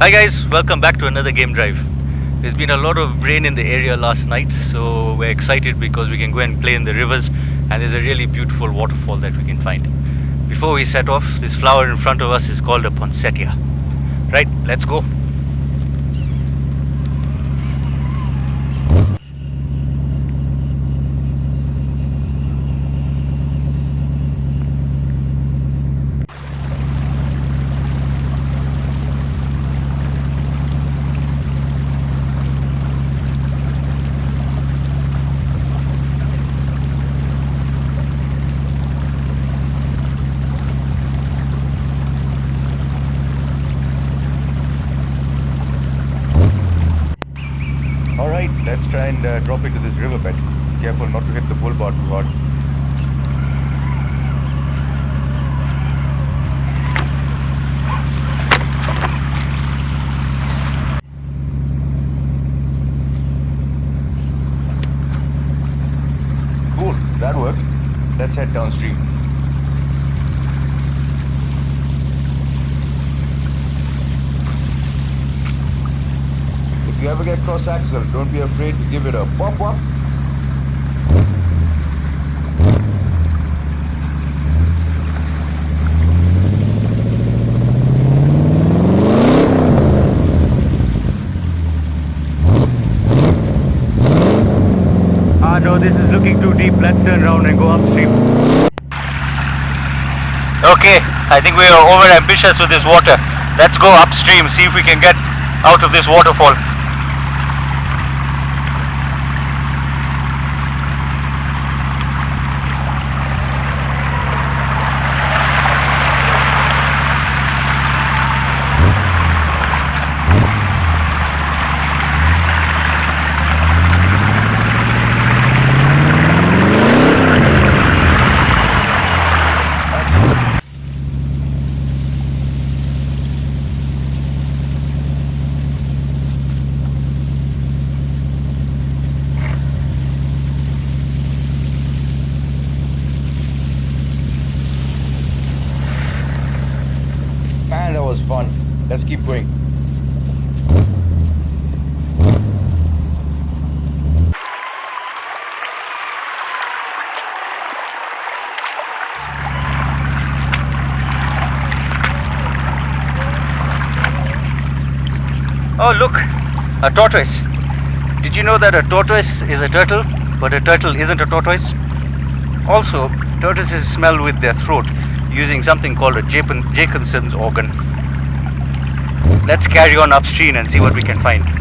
Hi guys, welcome back to another game drive. There's been a lot of rain in the area last night, so we're excited because we can go and play in the rivers, and there's a really beautiful waterfall that we can find. Before we set off, this flower in front of us is called a poinsettia. Right, let's go. Alright, let's try and drop into this riverbed. Careful not to hit the bull bar too hard. Cool, that worked. Let's head downstream. If you ever get cross-axle, don't be afraid to give it a wop wop. No, this is looking too deep. Let's turn around and go upstream. Okay, I think we are over ambitious with this water. Let's go upstream, see if we can get out of this waterfall. Man, that was fun. Let's keep going. Oh look, a tortoise. Did you know that a tortoise is a turtle, but a turtle isn't a tortoise? Also, tortoises smell with their throat using something called a Jacobson's organ. Let's carry on upstream and see what we can find.